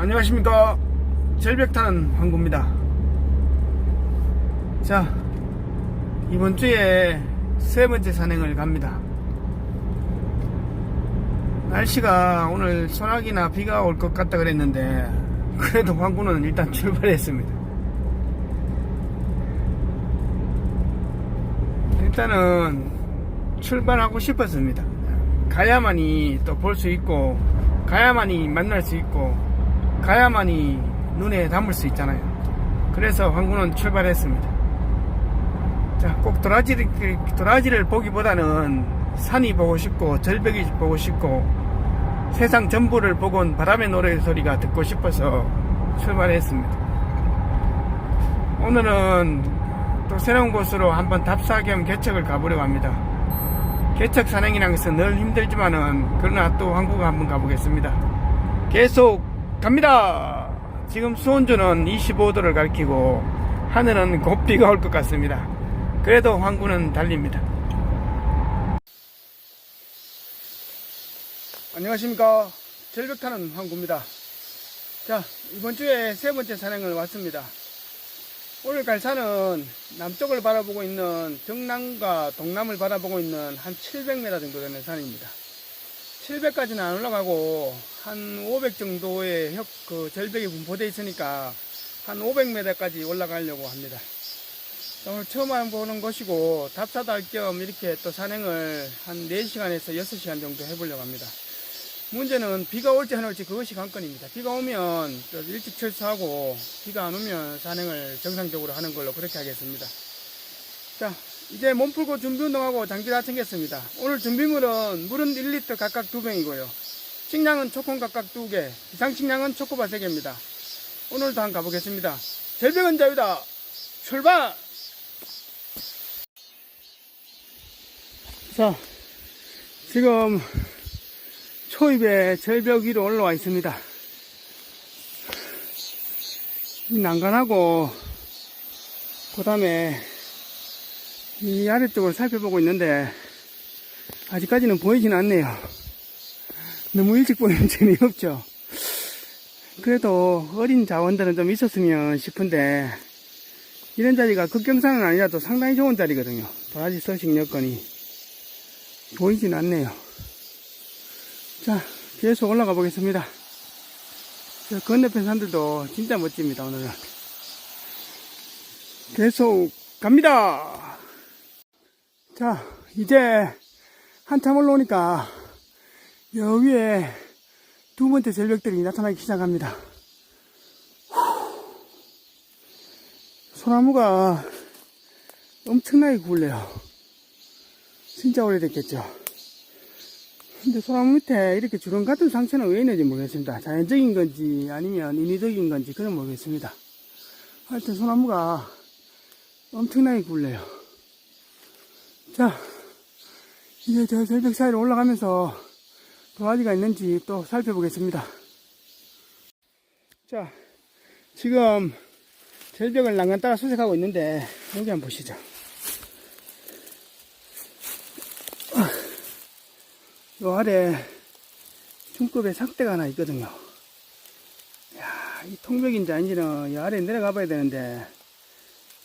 안녕하십니까. 절벽 타는 황구입니다. 자, 이번 주에 세 번째 산행을 갑니다. 날씨가 오늘 소나기나 비가 올 것 같다 그랬는데 그래도 황구는 일단 출발했습니다. 일단은 출발하고 싶었습니다. 가야만이 또 볼 수 있고, 가야만이 만날 수 있고, 가야만이 눈에 담을 수 있잖아요. 그래서 황구는 출발했습니다. 자, 꼭 도라지를 보기보다는 산이 보고 싶고, 절벽이 보고 싶고, 세상 전부를 보고 온 바람의 노래소리가 듣고 싶어서 출발했습니다. 오늘은 또 새로운 곳으로 한번 답사 겸 개척을 가보려고 합니다. 개척 산행이라는 것은 늘 힘들지만은 그러나 또 황구가 한번 가보겠습니다. 계속 갑니다. 지금 수온주는 25도를 가리키고 하늘은 곧 비가 올 것 같습니다. 그래도 황구는 달립니다. 안녕하십니까. 절벽 타는 황구입니다. 자, 이번 주에 세 번째 산행을 왔습니다. 오늘 갈 산은 남쪽을 바라보고 있는 정남과 동남을 바라보고 있는 한 700m 정도 되는 산입니다. 700까지는 안 올라가고 한 500 정도의 절벽이 분포되어 있으니까 한 500m까지 올라가려고 합니다. 오늘 처음 보는 곳이고 답사도 할 겸 이렇게 또 산행을 한 4시간에서 6시간 정도 해보려고 합니다. 문제는 비가 올지 안 올지 그것이 관건입니다. 비가 오면 일찍 철수하고 비가 안 오면 산행을 정상적으로 하는 걸로 그렇게 하겠습니다. 자, 이제 몸 풀고 준비 운동하고 장비 다 챙겼습니다. 오늘 준비물은 물은 1리터 각각 2병이고요. 식량은 초콘 각각 2개, 비상식량은 초코바 3개입니다. 오늘도 한번 가보겠습니다. 절벽은 자유다. 출발! 자, 지금 초입에 절벽 위로 올라와 있습니다. 이 난간하고 그 다음에 이 아래쪽을 살펴보고 있는데 아직까지는 보이진 않네요. 너무 일찍 보이면 재미없죠. 그래도 어린 자원들은 좀 있었으면 싶은데 이런 자리가 극경사는 아니라도 상당히 좋은 자리거든요. 도라지 서식 여건이 보이진 않네요. 자, 계속 올라가 보겠습니다. 저 건너편 산들도 진짜 멋집니다. 오늘은 계속 갑니다. 자, 이제 한참 올라오니까 여기에 두 번째 절벽들이 나타나기 시작합니다. 소나무가 엄청나게 굵네요. 진짜 오래됐겠죠. 근데 소나무 밑에 이렇게 주름 같은 상처는 왜 있는지 모르겠습니다. 자연적인 건지 아니면 인위적인 건지 그건 모르겠습니다. 하여튼 소나무가 엄청나게 굵네요. 자, 이제 저 절벽 사이로 올라가면서 도라지가 있는지 또 살펴보겠습니다. 자, 지금 절벽을 난간 따라 수색하고 있는데 여기 한번 보시죠. 요 아래 중급의 삭대가 하나 있거든요. 야, 이 통벽인지 아닌지는 이 아래 내려가 봐야 되는데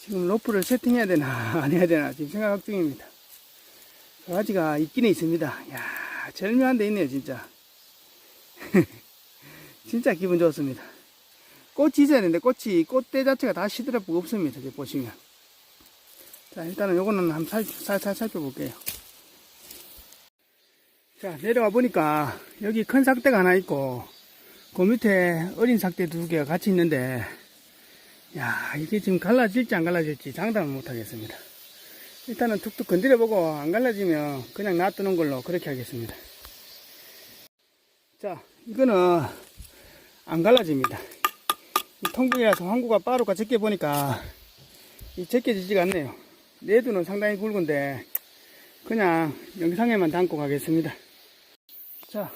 지금 로프를 세팅해야 되나 안 해야 되나 지금 생각 중입니다. 도라지가 있기는 있습니다. 야, 절묘한 데 있네요 진짜. 진짜 기분 좋습니다. 꽃이 있어야 되는데 꽃대 자체가 다 시들어보고 없습니다. 지금 보시면. 자, 일단은 요거는 한번 살살 살펴볼게요. 자, 내려와 보니까 여기 큰 삭대가 하나 있고 그 밑에 어린 삭대 2개가 같이 있는데 야, 이게 지금 갈라질지 안 갈라질지 장담을 못 하겠습니다. 일단은 툭툭 건드려 보고 안 갈라지면 그냥 놔두는 걸로 그렇게 하겠습니다. 자, 이거는 안 갈라집니다. 이 통벽이라서 황구가 빠르가 적게 보니까 이 제껴지지가 않네요. 내두는 상당히 굵은데 그냥 영상에만 담고 가겠습니다. 자,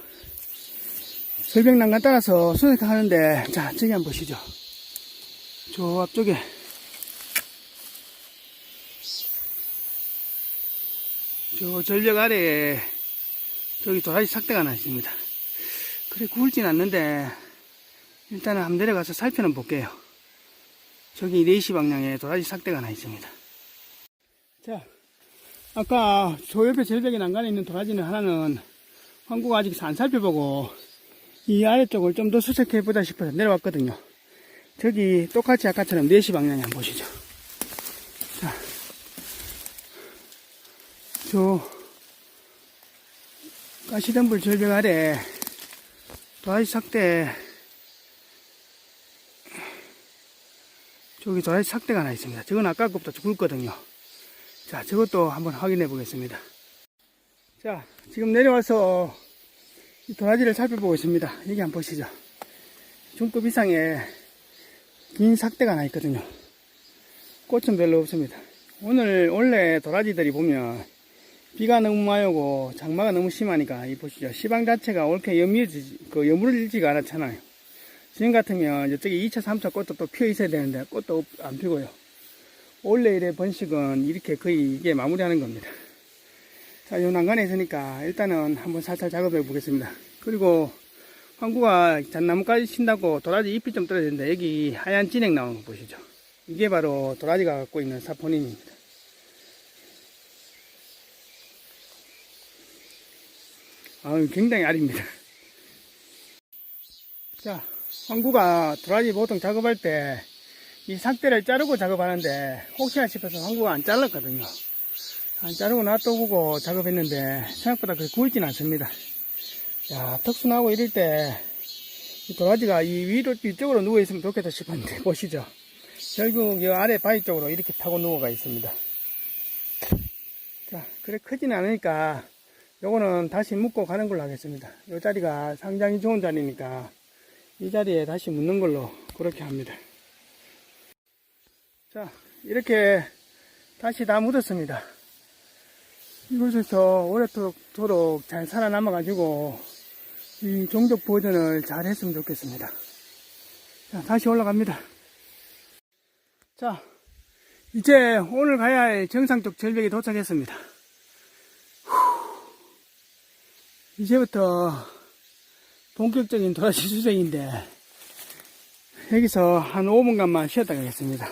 절벽 난간 따라서 수색하는데, 자, 저기 한번 보시죠. 저 앞쪽에. 저 절벽 아래에 저기 도라지 삭대가 하나 있습니다. 그래 굵진 않는데 일단은 한번 내려가서 살펴는 볼게요. 저기 4시 방향에 도라지 삭대가 하나 있습니다. 자, 아까 저 옆에 절벽에 난간에 있는 도라지는 하나는 황구가 아직 안 살펴보고 이 아래쪽을 좀 더 수색해 보다 싶어서 내려왔거든요. 저기 똑같이 아까처럼 4시 방향에 한번 보시죠. 자, 저 가시덤불 절벽 아래 도라지 삭대, 저기 도라지 삭대가 하나 있습니다. 저건 아까 것보다 굵거든요. 자, 저것도 한번 확인해 보겠습니다. 자, 지금 내려와서 이 도라지를 살펴보고 있습니다. 여기 한번 보시죠. 중급 이상의 긴 삭대가 하나 있거든요. 꽃은 별로 없습니다. 원래 도라지들이 보면 비가 너무 많이 오고 장마가 너무 심하니까 이 보시죠. 시방 자체가 옳게 여물지가 않았잖아요. 지금 같으면 이쪽에 2차, 3차 꽃도 또 피어 있어야 되는데 꽃도 안 피고요. 원래 이래 번식은 이렇게 거의 이게 마무리하는 겁니다. 자, 요 난간에 있으니까 일단은 한번 살살 작업해 보겠습니다. 그리고 황구가 잣나무까지 친다고 도라지 잎이 좀 떨어졌는데 여기 하얀 진액 나오는 거 보시죠. 이게 바로 도라지가 갖고 있는 사포닌입니다. 굉장히 알입니다. 자, 황구가 도라지 보통 작업할 때 이 삭대를 자르고 작업하는데 혹시나 싶어서 황구가 안 잘랐거든요. 안 자르고 놔두고 작업했는데 생각보다 그렇게 굵진 않습니다. 야, 턱순하고 이럴 때 이 도라지가 이 위쪽으로 누워 있으면 좋겠다 싶었는데 보시죠. 결국 이 아래 바위 쪽으로 이렇게 타고 누워가 있습니다. 자, 그래 크진 않으니까 요거는 다시 묶고 가는 걸로 하겠습니다. 이 자리가 상당히 좋은 자리니까 이 자리에 다시 묶는 걸로 그렇게 합니다. 자, 이렇게 다시 다 묻었습니다. 이곳에서 오랫도록 잘 살아남아가지고 이 종족 보존을 잘 했으면 좋겠습니다. 자, 다시 올라갑니다. 자, 이제 오늘 가야 할 정상적 절벽에 도착했습니다. 이제부터 본격적인 도라지 수색인데 여기서 한 5분간만 쉬었다 가겠습니다.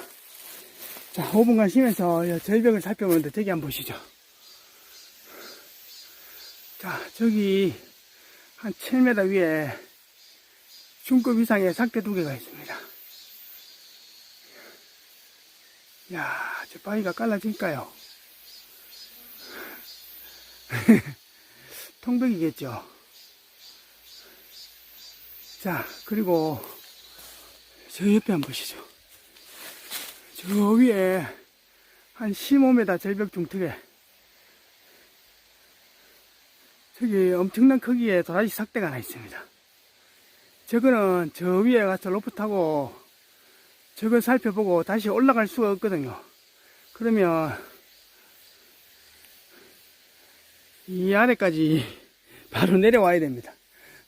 자, 5분간 쉬면서 절벽을 살펴보는데 저기 한번 보시죠. 자, 저기 한 7m 위에 중급 이상의 삭대 2개가 있습니다. 이야, 저 바위가 깔라질까요? 통백이겠죠. 자, 그리고 저 옆에 한번 보시죠. 저 위에 한 15m 절벽 중턱에 저기 엄청난 크기의 도라지 삭대가 하나 있습니다. 저거는 저 위에 가서 로프 타고 저걸 살펴보고 다시 올라갈 수가 없거든요. 그러면 이 아래까지 바로 내려와야 됩니다.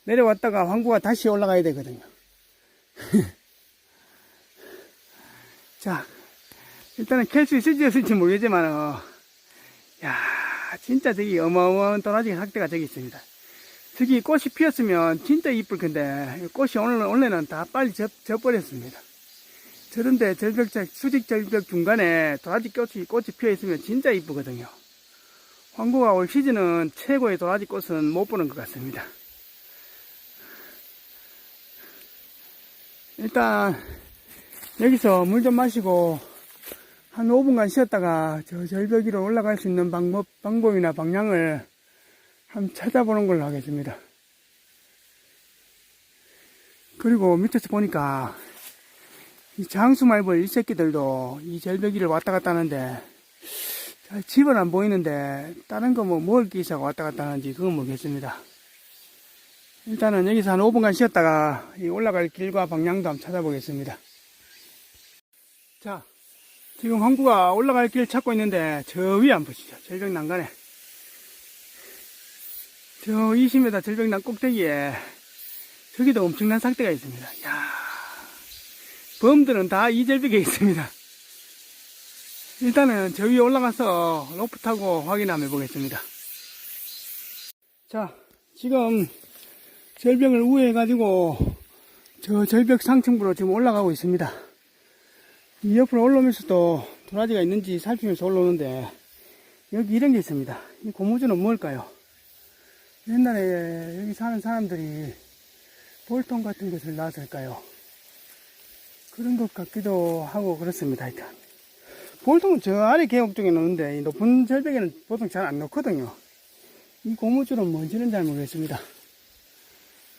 내려왔다가 황구가 다시 올라가야 되거든요. 자, 일단은 캘 수 있을지 없을지 모르겠지만 야, 진짜 저기 어마어마한 도라지 삭대가 저기 있습니다. 저기 꽃이 피었으면 진짜 이쁠 건데 꽃이 원래는 다 빨리 져버렸습니다. 저런데 수직 절벽 중간에 도라지 꽃이 피어 있으면 진짜 이쁘거든요. 황구가 올 시즌은 최고의 도라지 꽃은 못 보는 것 같습니다. 일단 여기서 물 좀 마시고 한 5분간 쉬었다가 저 절벽 위로 올라갈 수 있는 방법이나 방향을 한번 찾아보는 걸로 하겠습니다. 그리고 밑에서 보니까 이 장수말벌 이 새끼들도 이 절벽 위를 왔다 갔다 하는데 집은 안 보이는데 다른 거 먹을 게 있어서 왔다 갔다 하는지 그건 모르겠습니다. 일단은 여기서 한 5분간 쉬었다가 이 올라갈 길과 방향도 한번 찾아보겠습니다. 자, 지금 황구가 올라갈 길 찾고 있는데 저 위에 한번 보시죠. 절벽 난간에 저 20m 절벽 난 꼭대기에 저기도 엄청난 삭대가 있습니다. 야, 범들은 다 이 절벽에 있습니다. 일단은 저 위에 올라가서 로프 타고 확인 한번 해보겠습니다. 자, 지금 절벽을 우회해가지고 저 절벽 상층부로 지금 올라가고 있습니다. 이 옆으로 올라오면서도 도라지가 있는지 살피면서 올라오는데 여기 이런 게 있습니다. 이 고무줄은 뭘까요? 옛날에 여기 사는 사람들이 볼통 같은 것을 놨을까요? 그런 것 같기도 하고 그렇습니다. 일단 볼통은 저 아래 계곡 쪽에 놓는데 이 높은 절벽에는 보통 잘 안 놓거든요. 이 고무줄은 뭔지는 잘 모르겠습니다.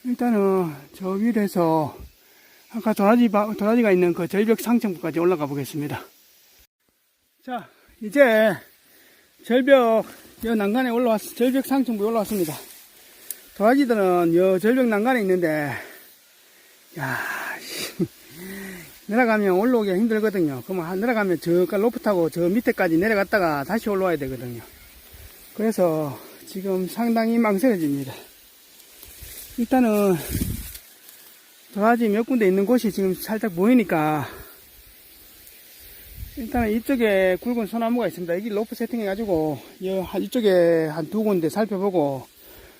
일단은 저 위에서 아까 도라지가 있는 그 절벽 상층부까지 올라가 보겠습니다. 자, 이제 절벽 여 난간에 절벽 상층부에 올라왔습니다. 도라지들은 여 절벽 난간에 있는데, 야, 내려가면 올라오기가 힘들거든요. 그러면 내려가면 저까지 로프 타고 저 밑에까지 내려갔다가 다시 올라와야 되거든요. 그래서 지금 상당히 망설여집니다. 일단은 도라지 몇 군데 있는 곳이 지금 살짝 보이니까 일단은 이쪽에 굵은 소나무가 있습니다. 여기 로프 세팅해 가지고 이쪽에 한 두 군데 살펴보고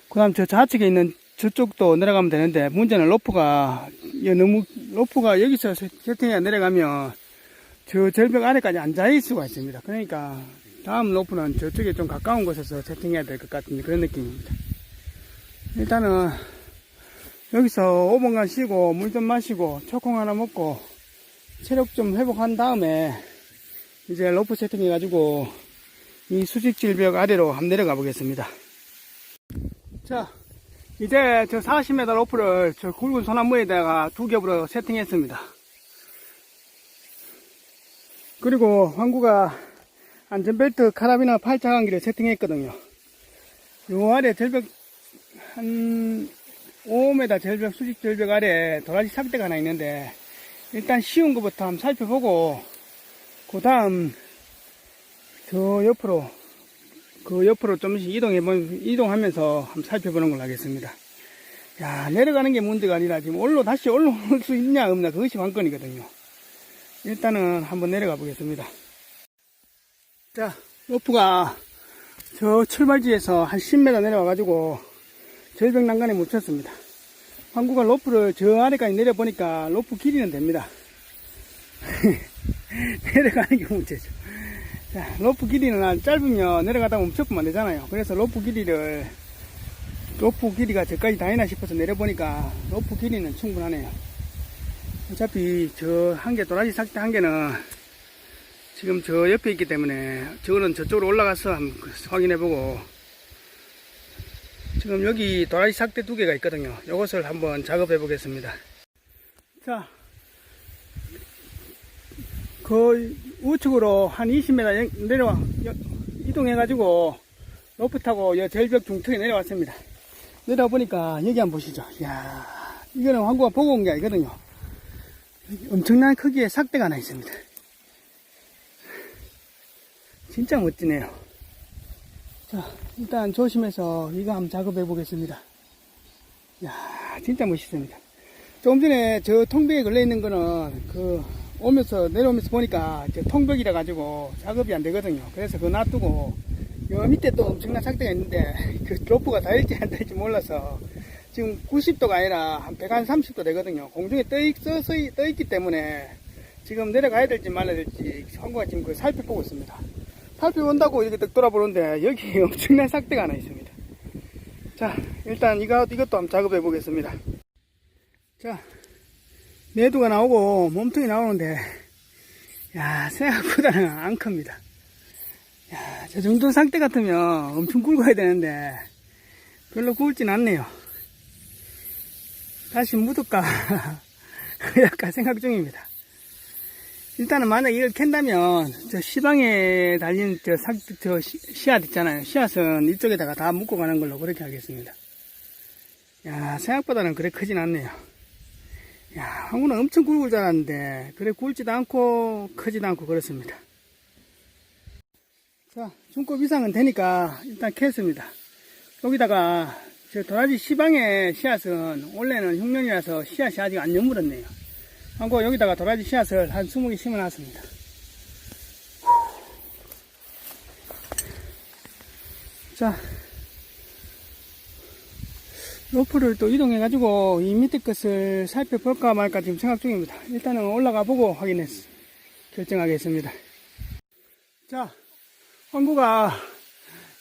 그 다음 저 좌측에 있는 저쪽도 내려가면 되는데 문제는 로프가 여기서 세팅해 내려가면 저 절벽 아래까지 안 자일 수가 있습니다. 그러니까 다음 로프는 저쪽에 좀 가까운 곳에서 세팅해야 될 것 같은 그런 느낌입니다. 일단은 여기서 5분간 쉬고 물 좀 마시고 초콩 하나 먹고 체력 좀 회복한 다음에 이제 로프 세팅해 가지고 이 수직 절벽 아래로 한번 내려가 보겠습니다. 자, 이제 저 40m 로프를 저 굵은 소나무에다가 두 겹으로 세팅했습니다. 그리고 황구가 안전벨트 카라비나 팔자간기를 세팅했거든요. 요 아래 절벽 한 5m 절벽 수직 절벽 아래 도라지 삭대가 하나 있는데 일단 쉬운 것부터 한번 살펴보고 그 다음 저 옆으로 좀씩 이동하면서 한번 살펴보는 걸로 하겠습니다. 야, 내려가는 게 문제가 아니라 지금 다시 올라올 수 있냐 없냐 그것이 관건이거든요. 일단은 한번 내려가 보겠습니다. 자, 로프가 저 출발지에서 한 10m 내려와 가지고 절벽 난간에 묻혔습니다. 황구가 로프를 저 아래까지 내려보니까 로프 길이는 됩니다. 내려가는 게 문제죠. 자, 로프 길이는 짧으면 내려가다 멈춰보면 안 되잖아요. 그래서 로프 길이가 저까지 다니나 싶어서 내려보니까 로프 길이는 충분하네요. 어차피 저 도라지 삭대 한 개는 지금 저 옆에 있기 때문에 저거는 저쪽으로 올라가서 한번 확인해보고 지금 여기 도라지 삭대 두 개가 있거든요. 이것을 한번 작업해 보겠습니다. 자, 그 우측으로 한 20m 이동해 가지고 로프 타고 절벽 중턱에 내려왔습니다. 내려와 보니까 여기 한번 보시죠. 이야, 이거는 황구가 보고 온 게 아니거든요. 엄청난 크기의 삭대가 하나 있습니다. 진짜 멋지네요. 자, 일단 조심해서 이거 한번 작업해 보겠습니다. 이야, 진짜 멋있습니다. 조금 전에 저 통벽에 걸려 있는 거는 내려오면서 보니까 저 통벽이라 가지고 작업이 안 되거든요. 그래서 그거 놔두고 요 밑에 또 엄청난 삭대가 있는데 그 로프가 닿을지 안 닿을지 몰라서 지금 90도가 아니라 한 130도 되거든요. 공중에 떠 있기 때문에 지금 내려가야 될지 말아야 될지 황구가 지금 그걸 살펴보고 있습니다. 살펴본다고 이렇게 딱 돌아보는데 여기 엄청난 삭대가 하나 있습니다. 자, 일단 이것도 한번 작업해 보겠습니다. 자, 매두가 나오고 몸통이 나오는데 야, 생각보다는 안 큽니다. 야, 저 정도 삭대 같으면 엄청 굵어야 되는데 별로 굵진 않네요. 다시 묻을까 약간 생각 중입니다. 일단은 만약 이걸 캔다면 저 시방에 달린 저 씨앗 있잖아요. 씨앗은 이쪽에다가 다 묶고 가는 걸로 그렇게 하겠습니다. 야, 생각보다는 그래 크진 않네요. 야, 황구는 엄청 굵을 줄 알았는데 그래 굵지도 않고 크지도 않고 그렇습니다. 자, 중급 이상은 되니까 일단 캤습니다. 여기다가 저 도라지 시방의 씨앗은 원래는 흉년이라서 씨앗이 아직 안 여물었네요. 하고 여기다가 도라지 씨앗을 한 20개 심어놨습니다. 자, 로프를 또 이동해가지고 이 밑에 것을 살펴볼까 말까 지금 생각 중입니다. 일단은 올라가 보고 결정하겠습니다. 자, 황구가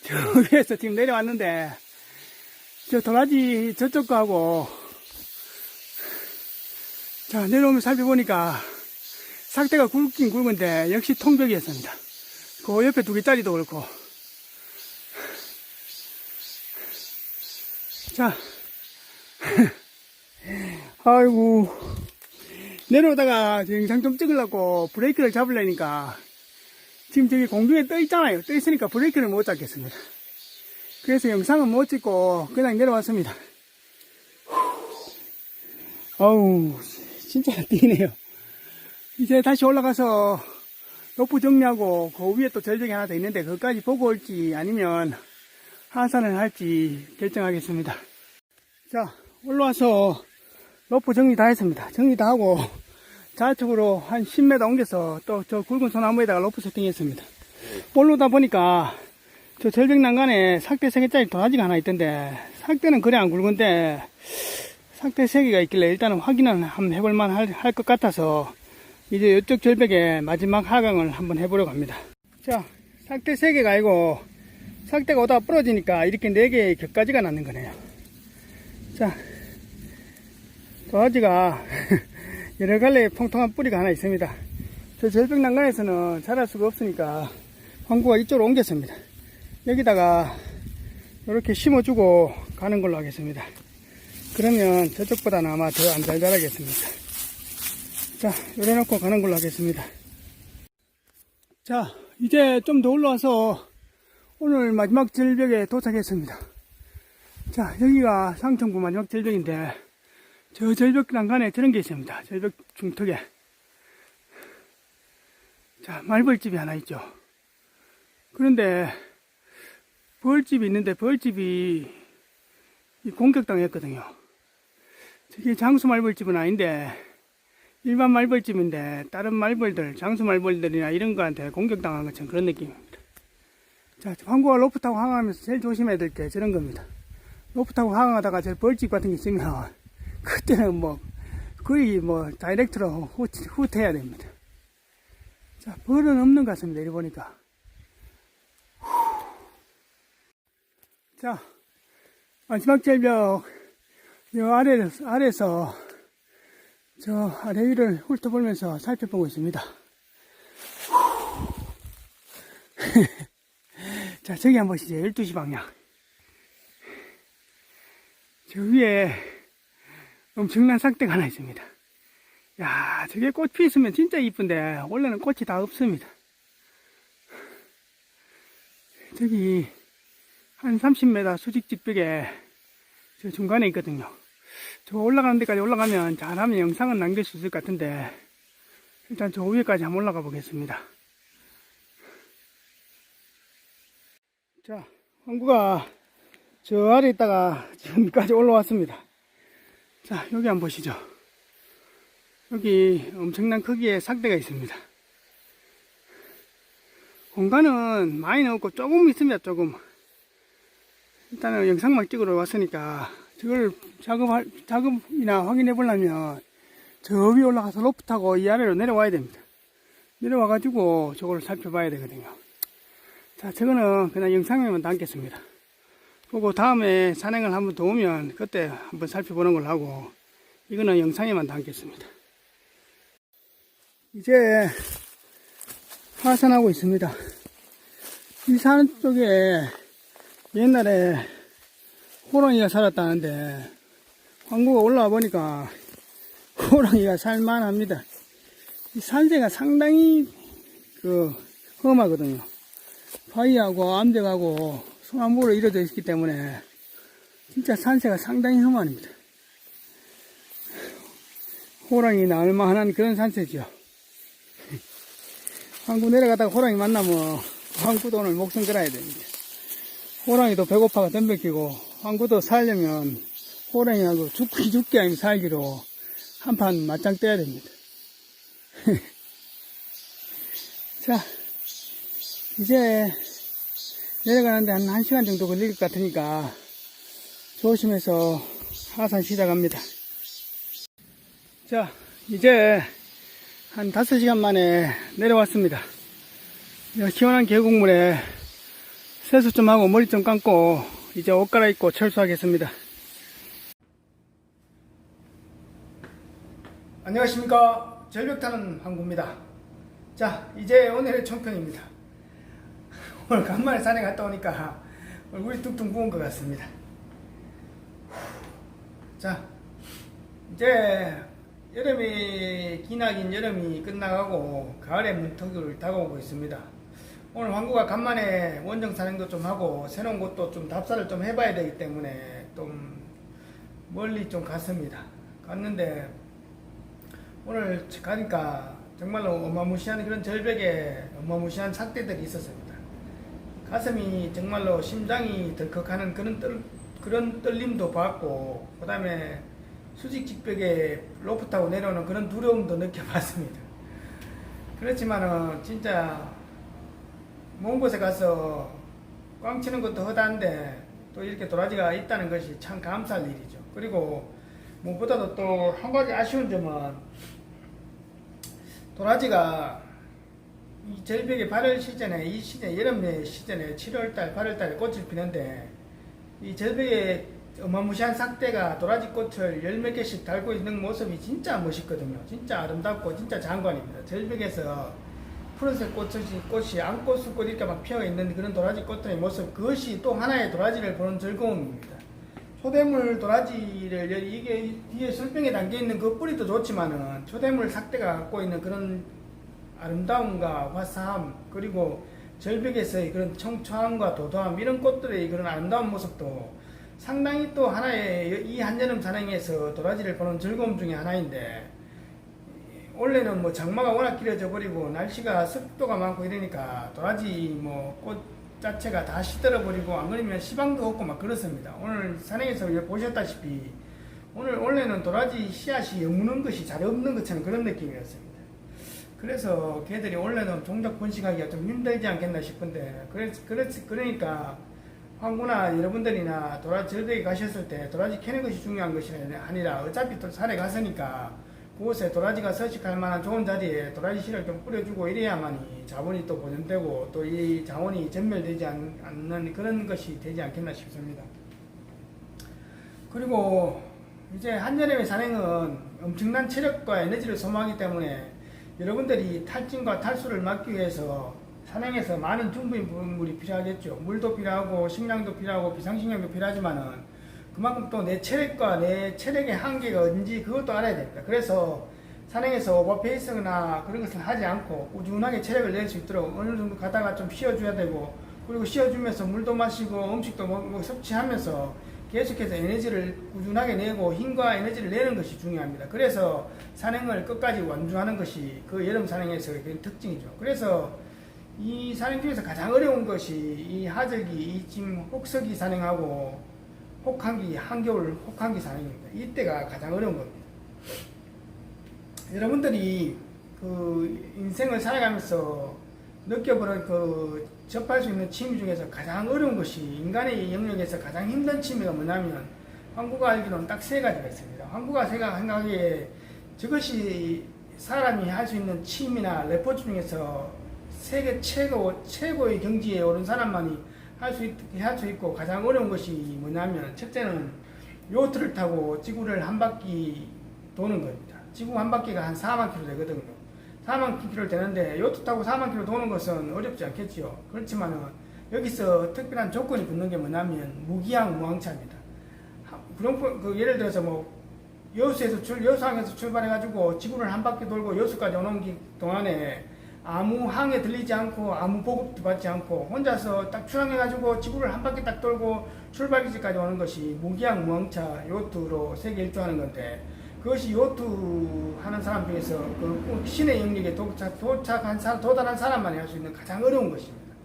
저 위에서 지금 내려왔는데, 저 도라지 저쪽 거하고, 자, 내려오면 살펴보니까 삭대가 굵긴 굵은데 역시 통벽이었습니다. 그 옆에 2개짜리도 그렇고. 자, 아이고, 내려오다가 영상 좀 찍으려고 브레이크를 잡으려니까 지금 저기 공중에 떠 있잖아요. 떠 있으니까 브레이크를 못 잡겠습니다. 그래서 영상은 못 찍고 그냥 내려왔습니다. 어우, 진짜 뛰네요. 이제 다시 올라가서 로프 정리하고 그 위에 또 절벽이 하나 더 있는데 그것까지 보고 올지 아니면 하산을 할지 결정하겠습니다. 자, 올라와서 로프 정리 다 했습니다. 정리 다 하고 좌측으로 한 10m 옮겨서 또 저 굵은 소나무에다가 로프 세팅했습니다. 올라오다 보니까 저 절벽 난간에 삭대 3개짜리 도라지가 하나 있던데, 삭대는 그래 안 굵은데 삭대 3개가 있길래 일단은 확인은 한번 해볼만 할 것 같아서 이제 이쪽 절벽에 마지막 하강을 한번 해보려고 합니다. 자, 삭대 3개가 아니고 삭대가 오다가 부러지니까 이렇게 4개의 격가지가 나는 거네요. 자, 도라지가 여러 갈래 통통한 뿌리가 하나 있습니다. 저 절벽 난간에서는 자랄 수가 없으니까 황구가 이쪽으로 옮겼습니다. 여기다가 이렇게 심어주고 가는 걸로 하겠습니다. 그러면 저쪽보다는 아마 더 안 잘 자라겠습니다. 자, 열어놓고 가는 걸로 하겠습니다. 자, 이제 좀 더 올라와서 오늘 마지막 절벽에 도착했습니다. 자, 여기가 상천구 마지막 절벽인데 저 절벽 난간에 저런 게 있습니다. 절벽 중턱에. 자, 말벌집이 하나 있죠. 그런데 벌집이 있는데 벌집이 공격당했거든요. 저게 장수 말벌집은 아닌데 일반 말벌집인데 다른 말벌들, 장수 말벌들이나 이런 거한테 공격당한 것처럼 그런 느낌입니다. 자, 황구가 로프 타고 항하면서 제일 조심해야 될 게 저런 겁니다. 로프 타고 항하다가 저 벌집 같은 게 있으면 그때는 거의 다이렉트로 훗해야 됩니다. 자, 벌은 없는 것 같습니다. 이리 보니까. 자, 마지막 절벽 요 아래에서 저 아래 위를 훑어보면서 살펴보고 있습니다. 자, 저기 한번 보시죠. 12시 방향. 저 위에 엄청난 삭대가 하나 있습니다. 야, 저게 꽃 피 있으면 진짜 이쁜데 원래는 꽃이 다 없습니다. 저기 한 30m 수직직벽에 저 중간에 있거든요. 저 올라가는 데까지 올라가면 잘하면 영상은 남길 수 있을 것 같은데 일단 저 위에까지 한번 올라가 보겠습니다. 자, 황구가 저 아래 있다가 지금까지 올라왔습니다. 자, 여기 한번 보시죠. 여기 엄청난 크기의 삭대가 있습니다. 공간은 많이는 없고 조금 있습니다. 조금. 일단은 영상만 찍으러 왔으니까 저걸 작업이나 확인해 보려면 저 위에 올라가서 로프 타고 이 아래로 내려와야 됩니다. 내려와 가지고 저걸 살펴봐야 되거든요. 자, 저거는 그냥 영상에만 담겠습니다. 보고 다음에 산행을 한번 더 오면 그때 한번 살펴보는 걸 하고 이거는 영상에만 담겠습니다. 이제 하산하고 있습니다. 이 산 쪽에 옛날에 호랑이가 살았다는데 황구가 올라와 보니까 호랑이가 살만합니다. 이 산세가 상당히 험하거든요. 바위하고 암벽하고 소나무로 이루어져 있기 때문에 진짜 산세가 상당히 험합니다. 호랑이 나올 만한 그런 산세죠. 황구 내려가다가 호랑이 만나면 황구도 오늘 목숨 걸어야 됩니다. 호랑이도 배고파가 덤벼끼고 황구도 살려면 호랑이하고 죽기 아니면 살기로 한판 맞짱 떠야 됩니다. 자, 이제 내려가는데 한 1시간 정도 걸릴 것 같으니까 조심해서 하산 시작합니다. 자, 이제 한 5시간 만에 내려왔습니다. 시원한 계곡물에 세수 좀 하고 머리 좀 감고 이제 옷 갈아입고 철수하겠습니다. 안녕하십니까. 절벽 타는 항구입니다. 자, 이제 오늘의 총평입니다. 오늘 간만에 산에 갔다 오니까 얼굴이 뚝뚝 부은 것 같습니다. 자, 이제 여름이 기나긴 여름이 끝나가고 가을의 문턱을 다가오고 있습니다. 오늘 황구가 간만에 원정 산행도 좀 하고 새로운 곳도 좀 답사를 좀 해봐야 되기 때문에 좀 멀리 좀 갔는데 오늘 가니까 정말로 어마무시한 그런 절벽에 어마무시한 삭대들이 있었습니다. 가슴이 정말로 심장이 덜컥하는 그런 떨림도 받고, 그 다음에 수직직벽에 로프 타고 내려오는 그런 두려움도 느껴봤습니다. 그렇지만은 진짜 먼 곳에 가서 꽝 치는 것도 허다한데 또 이렇게 도라지가 있다는 것이 참 감사할 일이죠. 그리고 무엇보다도 또 한 가지 아쉬운 점은 도라지가 이 절벽의 발열 시즌에, 이 시즌, 여름 시즌에 7월달, 8월달에 꽃을 피는데 이 절벽에 어마무시한 삭대가 도라지 꽃을 10몇 개씩 달고 있는 모습이 진짜 멋있거든요. 진짜 아름답고 진짜 장관입니다. 절벽에서 푸른색 꽃이 앙꽃수꽃 이렇게 막 피어 있는 그런 도라지 꽃의 모습, 그것이 또 하나의 도라지를 보는 즐거움입니다. 초대물 도라지를 이게 뒤에 술병에 담겨 있는 그 뿌리도 좋지만은 초대물 삭대가 갖고 있는 그런 아름다움과 화사함, 그리고 절벽에서의 그런 청초함과 도도함, 이런 꽃들의 그런 아름다운 모습도 상당히 또 하나의 이 한여름 산행에서 도라지를 보는 즐거움 중에 하나인데, 원래는 뭐 장마가 워낙 길어져 버리고 날씨가 습도가 많고 이러니까 도라지 뭐 꽃 자체가 다 시들어 버리고 안 그러면 시방도 없고 막 그렇습니다. 오늘 산행에서 보셨다시피 원래는 도라지 씨앗이 여무는 것이 잘 없는 것처럼 그런 느낌이었습니다. 그래서 걔들이 원래는 종작 번식하기가 좀 힘들지 않겠나 싶은데, 그러니까 황구나 여러분들이나 도라지 절벽에 가셨을 때 도라지 캐는 것이 중요한 것이 아니라 어차피 또 산에 갔으니까 그곳에 도라지가 서식할 만한 좋은 자리에 도라지 씨를 좀 뿌려주고 이래야만이 자원이 또 보존되고 또 이 자원이 전멸되지 않는 그런 것이 되지 않겠나 싶습니다. 그리고 이제 한여름의 산행은 엄청난 체력과 에너지를 소모하기 때문에 여러분들이 탈진과 탈수를 막기 위해서 산행에서 많은 준비물이 필요하겠죠. 물도 필요하고 식량도 필요하고 비상식량도 필요하지만은 그만큼 또 내 체력과 내 체력의 한계가 어딘지 그것도 알아야 됩니다. 그래서 산행에서 오버페이스나 그런 것을 하지 않고 꾸준하게 체력을 낼 수 있도록 어느 정도 가다가 좀 쉬어줘야 되고, 그리고 쉬어주면서 물도 마시고 음식도 먹고 섭취하면서 계속해서 에너지를 꾸준하게 내고 힘과 에너지를 내는 것이 중요합니다. 그래서 산행을 끝까지 완주하는 것이 그 여름 산행에서의 특징이죠. 그래서 이 산행 중에서 가장 어려운 것이 이 하절기, 이 지금 혹서기 산행하고 혹한기, 한겨울 혹한기 산행입니다. 이때가 가장 어려운 겁니다. 여러분들이 그 인생을 살아가면서 느껴보는 그 접할 수 있는 취미 중에서 가장 어려운 것이, 인간의 영역에서 가장 힘든 취미가 뭐냐면 황구가 알기로는 딱 3가지가 있습니다. 황구가 생각하기에 저것이 사람이 할 수 있는 취미나 레포츠 중에서 세계 최고의 경지에 오른 사람만이 할 수 있고 가장 어려운 것이 뭐냐면, 첫째는 요트를 타고 지구를 한 바퀴 도는 겁니다. 지구 한 바퀴가 한 4만 킬로 되거든요. 4만 킬로 되는데 요트 타고 4만 킬로 도는 것은 어렵지 않겠죠. 그렇지만은 여기서 특별한 조건이 붙는 게 뭐냐면 무기항 무항차입니다. 그런 예를 들어서 뭐 여수항에서 출발해가지고 지구를 한 바퀴 돌고 여수까지 오는 동안에 아무 항에 들리지 않고 아무 보급도 받지 않고 혼자서 딱 출항해가지고 지구를 한 바퀴 딱 돌고 출발기지까지 오는 것이 무기항 무항차 요트로 세계 일주하는 건데, 그것이 요트 하는 사람 중에서 그 신의 영역에 도달한 사람만이 할 수 있는 가장 어려운 것입니다.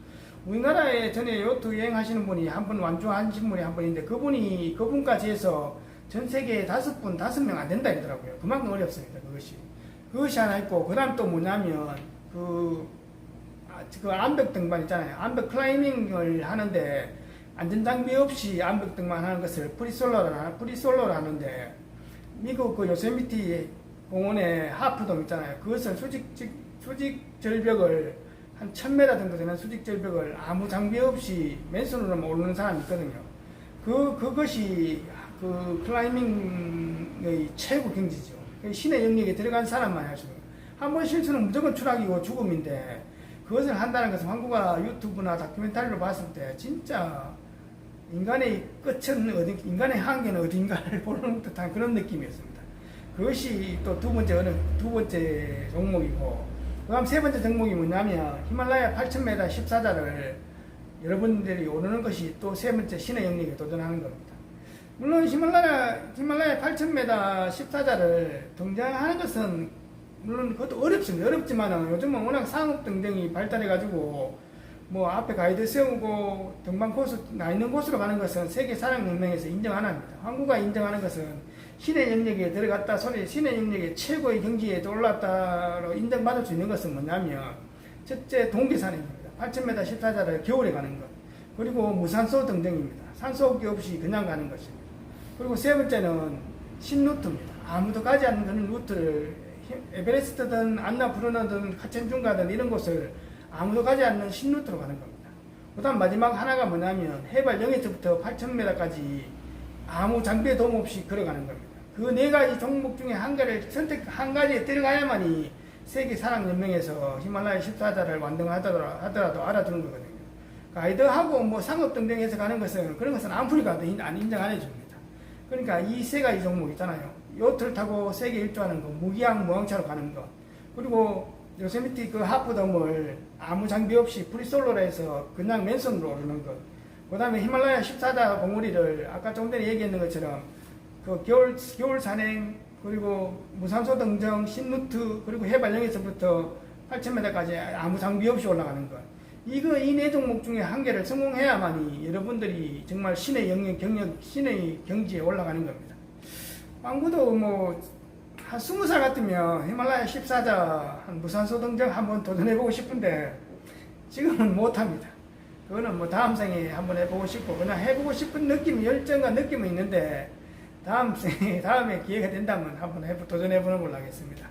우리나라에 전에 요트 여행하시는 분이 한 분 완주하신 분이 한 분인데 그분까지 해서 전 세계에 5명 안 된다 이러더라고요. 그만큼 어렵습니다. 그것이 하나 있고, 그 다음 또 뭐냐면 그 암벽 등반 있잖아요. 암벽 클라이밍을 하는데 안전장비 없이 암벽 등반 하는 것을 프리솔로라 하는데, 미국 그 요세미티 공원의 하프돔 있잖아요. 그것은 수직 절벽을 한 1000m 정도 되는 수직 절벽을 아무 장비 없이 맨손으로만 오르는 사람이 있거든요. 그것이 그 클라이밍의 최고 경지죠. 신의 영역에 들어간 사람만 할 수 있는. 한 번 실수는 무조건 추락이고 죽음인데, 그것을 한다는 것은 황구가 유튜브나 다큐멘터리로 봤을 때 진짜 인간의 끝은 어디, 인간의 한계는 어딘가를 보는 듯한 그런 느낌이었습니다. 그것이 또 두 번째 종목이고, 그 다음 세 번째 종목이 뭐냐면 히말라야 8000m 14자를 여러분들이 오르는 것이 또 세 번째 신의 영역에 도전하는 겁니다. 물론 히말라야 8000m 14자를 등장하는 것은 물론 그것도 어렵습니다. 어렵지만은 요즘은 워낙 상업 등등이 발달해가지고 뭐 앞에 가이드 세우고 등반 코스 나 있는 곳으로 가는 것은 세계 사랑연맹에서 인정 안 합니다. 한국가 인정하는 것은 신의 영역에 들어갔다 신의 영역의 최고의 경지에 올랐다로 인정받을 수 있는 것은 뭐냐면, 첫째 동계산행입니다. 8000m 14자를 겨울에 가는 것, 그리고 무산소 등등입니다. 산소호흡기 없이 그냥 가는 것입니다. 그리고 세 번째는 신루트입니다. 아무도 가지 않는 그런 루트를 에베레스트든 안나푸르나든 카첸중가든 이런 곳을 아무도 가지 않는 신루트로 가는 겁니다. 그 다음 마지막 하나가 뭐냐면 해발 0에서부터 8000m까지 아무 장비의 도움 없이 걸어가는 겁니다. 그 네 가지 종목 중에 한 가지에 들어가야만이 세계 사랑연맹에서 히말라야 14자를 완등하더라도 알아주는 거거든요. 가이드하고 뭐 상업 등등해서 가는 것은, 그런 것은 아무리가도 인정 안 해줍니다. 그러니까 이 세 가지 종목 있잖아요. 요트를 타고 세계 일주하는 거, 무항차로 가는 거, 그리고 요세미티 그 하프덤을 아무 장비 없이 프리솔로로 해서 그냥 맨손으로 오르는 것, 그 다음에 히말라야 14자 봉우리를 아까 좀 전에 얘기했는 것처럼 그 겨울 산행, 그리고 무산소 등정, 신루트, 그리고 해발 0에서부터 8000m까지 아무 장비 없이 올라가는 것. 이 네 종목 중에 한 개를 성공해야만이 여러분들이 정말 신의 신의 경지에 올라가는 겁니다. 왕구도 뭐, 한 20살 같으면 히말라야 14자 한 무산소 등정 한번 도전해보고 싶은데, 지금은 못합니다. 그거는 뭐 다음 생에 한번 해보고 싶고, 그냥 해보고 싶은 열정과 느낌은 있는데, 다음에 기회가 된다면 한번 도전해보는 걸로 하겠습니다.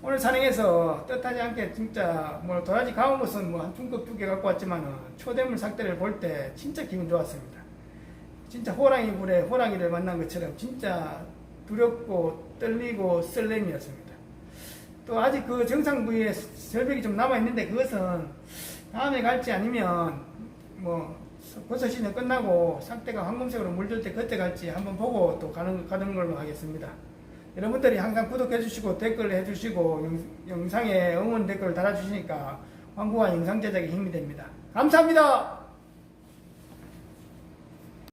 오늘 산행에서 뜻하지 않게 진짜 뭐 도라지 가온 것은 뭐 한 중급 2개 갖고 왔지만은 초대물 삭대를 볼 때 진짜 기분 좋았습니다. 진짜 호랑이 굴에 호랑이를 만난 것처럼 진짜 두렵고 떨리고 설렘이었습니다. 또 아직 그 정상 부위에 절벽이 좀 남아있는데, 그것은 다음에 갈지 아니면 뭐 버섯 시즌 끝나고 상태가 황금색으로 물들 때 그때 갈지 한번 보고 또 가는 걸로 하겠습니다. 여러분들이 항상 구독해 주시고 댓글 해주시고 영상에 응원 댓글 달아주시니까 황구와 영상 제작에 힘이 됩니다. 감사합니다.